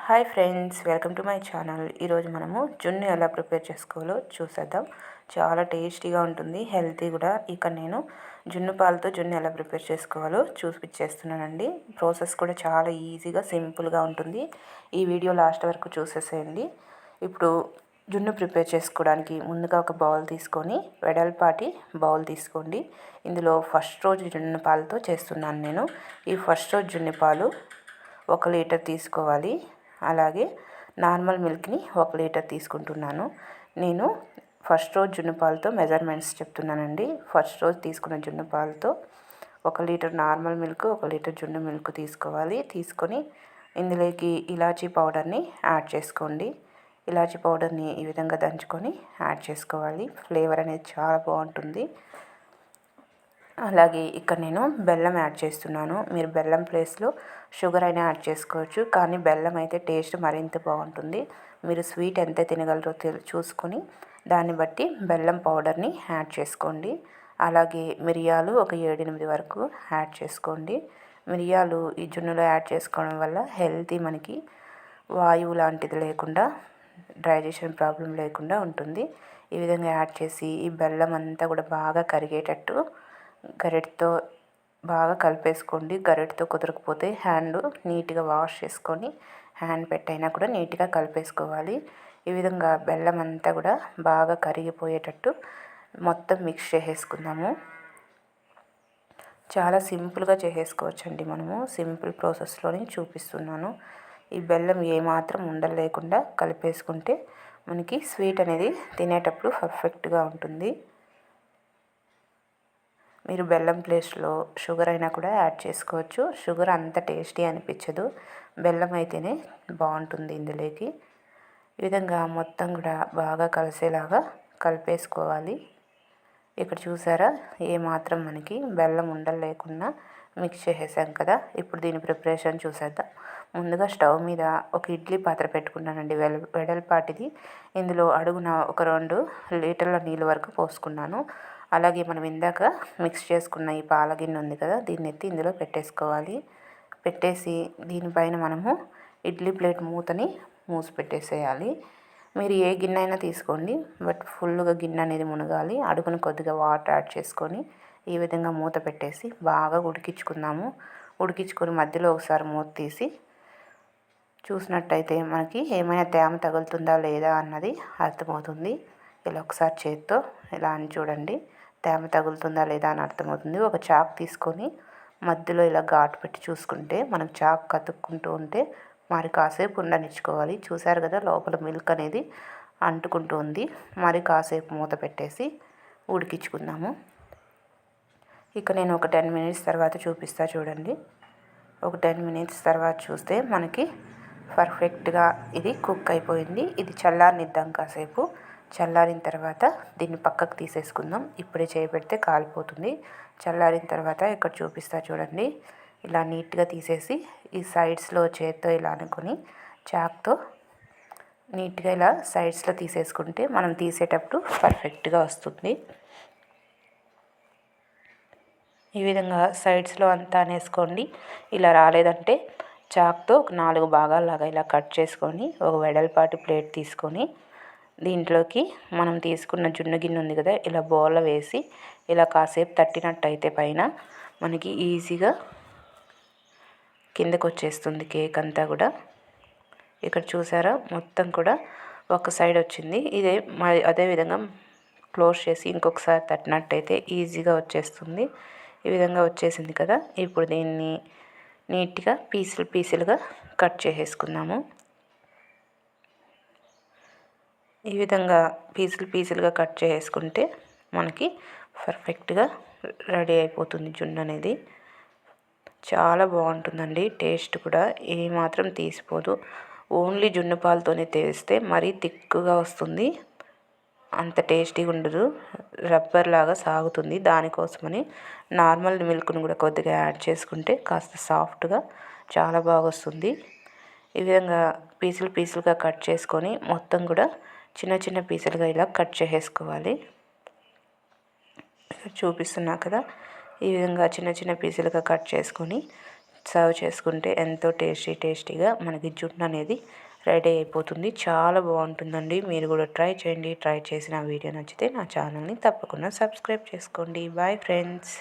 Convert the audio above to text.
Hi friends, welcome to my channel. ఈరోజు మనము జున్ను ఎలా ప్రిపేర్ చేసుకోవాలో చూసేద్దాం. చాలా టేస్టీగా ఉంటుంది, హెల్తీ కూడా. ఇక నేను జున్ను పాలతో జున్ను ఎలా ప్రిపేర్ చేసుకోవాలో చూపించేస్తున్నానండి. ప్రాసెస్ కూడా చాలా ఈజీగా సింపుల్గా ఉంటుంది. ఈ వీడియో లాస్ట్ వరకు చూసేసేయండి. ఇప్పుడు జున్ను ప్రిపేర్ చేసుకోవడానికి ముందుగా ఒక బౌల్ తీసుకొని వెడల్పాటి బౌల్ తీసుకోండి. ఇందులో ఫస్ట్ రోజు జున్ను పాలతో చేస్తున్నాను నేను. ఈ ఫస్ట్ రోజు జున్ను పాలు 1 లీటర్ తీసుకోవాలి. అలాగే నార్మల్ మిల్క్ని 1 లీటర్ తీసుకుంటున్నాను. నేను ఫస్ట్ రోజు జున్ను పాలతో మెజర్మెంట్స్ చెప్తున్నానండి. ఫస్ట్ రోజు తీసుకున్న జున్ను పాలతో 1 లీటర్ నార్మల్ మిల్క్, 1 లీటర్ జున్ను మిల్క్ తీసుకోవాలి. తీసుకొని ఇందులోకి ఇలాచీ పౌడర్ని యాడ్ చేసుకోండి. ఇలాచీ పౌడర్ని ఈ విధంగా దంచుకొని యాడ్ చేసుకోవాలి. ఫ్లేవర్ అనేది చాలా బాగుంటుంది. అలాగే ఇక్కడ నేను బెల్లం యాడ్ చేస్తున్నాను. మీరు బెల్లం ప్లేస్లో షుగర్ అయినా యాడ్ చేసుకోవచ్చు, కానీ బెల్లం అయితే టేస్ట్ మరింత బాగుంటుంది. మీరు స్వీట్ ఎంత తినగలరో చూసుకొని దాన్ని బట్టి బెల్లం పౌడర్ని యాడ్ చేసుకోండి. అలాగే మిరియాలు ఒక 7-8 వరకు యాడ్ చేసుకోండి. మిరియాలు ఈ జున్నులో యాడ్ చేసుకోవడం వల్ల హెల్తీ, మనకి వాయువు లాంటిది లేకుండా, డైజెషన్ ప్రాబ్లం లేకుండా ఉంటుంది. ఈ విధంగా యాడ్ చేసి ఈ బెల్లం అంతా కూడా బాగా కరిగేటట్టు గరిటెతో బాగా కలిపేసుకోండి. గరిటెతో కుదరకపోతే హ్యాండ్ నీట్గా వాష్ చేసుకొని హ్యాండ్ పెట్టైనా కూడా నీట్గా కలిపేసుకోవాలి. ఈ విధంగా బెల్లం అంతా కూడా బాగా కరిగిపోయేటట్టు మొత్తం మిక్స్ చేసేసుకుందాము. చాలా సింపుల్గా చేసేసుకోవచ్చండి. మనము సింపుల్ ప్రాసెస్లోనే చూపిస్తున్నాను. ఈ బెల్లం ఏమాత్రం ఉండలు లేకుండా కలిపేసుకుంటే మనకి స్వీట్ అనేది తినేటప్పుడు పర్ఫెక్ట్గా ఉంటుంది. మీరు బెల్లం ప్లేస్లో షుగర్ అయినా కూడా యాడ్ చేసుకోవచ్చు. షుగర్ అంత టేస్టీ అనిపించదు, బెల్లం అయితేనే బాగుంటుంది ఇందులోకి. ఈ విధంగా మొత్తం కూడా బాగా కలిసేలాగా కలిపేసుకోవాలి. ఇక్కడ చూసారా, ఏమాత్రం మనకి బెల్లం ఉండలు లేకుండా మిక్స్ చేసేసాం కదా. ఇప్పుడు దీని ప్రిపరేషన్ చూసేద్దాం. ముందుగా స్టవ్ మీద ఒక ఇడ్లీ పాత్ర పెట్టుకున్నానండి, వెడల్పాటిది. ఇందులో అడుగున ఒక 2 లీటర్ల నీళ్ళు వరకు పోసుకున్నాను. అలాగే మనం ఇందాక మిక్స్ చేసుకున్న ఈ పాల గిన్నె ఉంది కదా, దీన్ని ఎత్తి ఇందులో పెట్టేసుకోవాలి. పెట్టేసి దీనిపైన మనము ఇడ్లీ ప్లేట్ మూతని మూసి పెట్టేసేయాలి. మీరు ఏ గిన్నె అయినా తీసుకోండి, బట్ ఫుల్గా గిన్నె అనేది మునగాలి. అడుగున కొద్దిగా వాటర్ యాడ్ చేసుకొని ఈ విధంగా మూత పెట్టేసి బాగా ఉడికించుకుందాము. ఉడికించుకొని మధ్యలో ఒకసారి మూత తీసి చూసినట్టయితే మనకి ఏమైనా తేమ తగులుతుందా లేదా అన్నది అర్థమవుతుంది. ఇలా ఒకసారి చేత్తో ఇలా అని చూడండి, తేమ తగులుతుందా లేదా అని అర్థమవుతుంది. ఒక చాక్ తీసుకొని మధ్యలో ఇలా ఘాటు పెట్టి చూసుకుంటే, మనం చాక్ కతుక్కుంటూ ఉంటే మరి కాసేపు ఉండనిచ్చుకోవాలి. చూసారు కదా, లోపల మిల్క్ అనేది అంటుకుంటూ ఉంది. మరి కాసేపు మూత పెట్టేసి ఉడికించుకుందాము. ఇక నేను ఒక 10 మినిట్స్ తర్వాత చూపిస్తా చూడండి. ఒక 10 మినిట్స్ తర్వాత చూస్తే మనకి పర్ఫెక్ట్గా ఇది కుక్ అయిపోయింది. ఇది చల్లారనిద్దాం కాసేపు. చల్లారిన తర్వాత దీన్ని పక్కకు తీసేసుకుందాం. ఇప్పుడే చేయబెడితే కాలిపోతుంది. చల్లారిన తర్వాత ఇక్కడ చూపిస్తా చూడండి. ఇలా నీట్గా తీసేసి ఈ సైడ్స్లో చేత్తో ఇలా అనుకొని చాక్తో నీట్గా ఇలా సైడ్స్లో తీసేసుకుంటే మనం తీసేటప్పుడు పర్ఫెక్ట్గా వస్తుంది. ఈ విధంగా సైడ్స్లో అంతా అనేసుకోండి. ఇలా రాలేదంటే చాక్తో ఒక 4 భాగాల్లాగా ఇలా కట్ చేసుకొని ఒక వెడల్పాటి ప్లేట్ తీసుకొని దీంట్లోకి మనం తీసుకున్న జున్ను గిన్నె ఉంది కదా, ఇలా బౌల్లో వేసి ఇలా కాసేపు తట్టినట్టయితే పైన మనకి ఈజీగా కిందకు వచ్చేస్తుంది కేక్ అంతా కూడా. ఇక్కడ చూసారా, మొత్తం కూడా ఒక సైడ్ వచ్చింది. ఇదే అదేవిధంగా క్లోజ్ చేసి ఇంకొకసారి తట్టినట్టయితే ఈజీగా వచ్చేస్తుంది. ఈ విధంగా వచ్చేసింది కదా. ఇప్పుడు దీన్ని నీట్గా పీసులుగా కట్ చేసేసుకుందాము. ఈ విధంగా పీసులుగా కట్ చేసుకుంటే మనకి పర్ఫెక్ట్గా రెడీ అయిపోతుంది జున్ను అనేది. చాలా బాగుంటుందండి, టేస్ట్ కూడా ఏమాత్రం తీసిపోదు. ఓన్లీ జున్ను పాలతోనే చేస్తే మరీ థిక్గా వస్తుంది, అంత టేస్టీగా ఉండదు, రబ్బర్ లాగా సాగుతుంది. దానికోసమని నార్మల్ మిల్క్ను కూడా కొద్దిగా యాడ్ చేసుకుంటే కాస్త సాఫ్ట్గా చాలా బాగా వస్తుంది. ఈ విధంగా పీసులుగా కట్ చేసుకొని మొత్తం కూడా చిన్న పీసులుగా ఇలా కట్ చేసేసుకోవాలి. చూపిస్తున్నా కదా, ఈ విధంగా చిన్న పీసులుగా కట్ చేసుకొని సర్వ్ చేసుకుంటే ఎంతో టేస్టీగా మనకి జున్ను అనేది రెడీ అయిపోతుంది. చాలా బాగుంటుందండి. మీరు కూడా ట్రై చేయండి. ట్రై చేసి నా వీడియో నచ్చితే నా ఛానల్ని తప్పకుండా సబ్స్క్రైబ్ చేసుకోండి. Bye friends.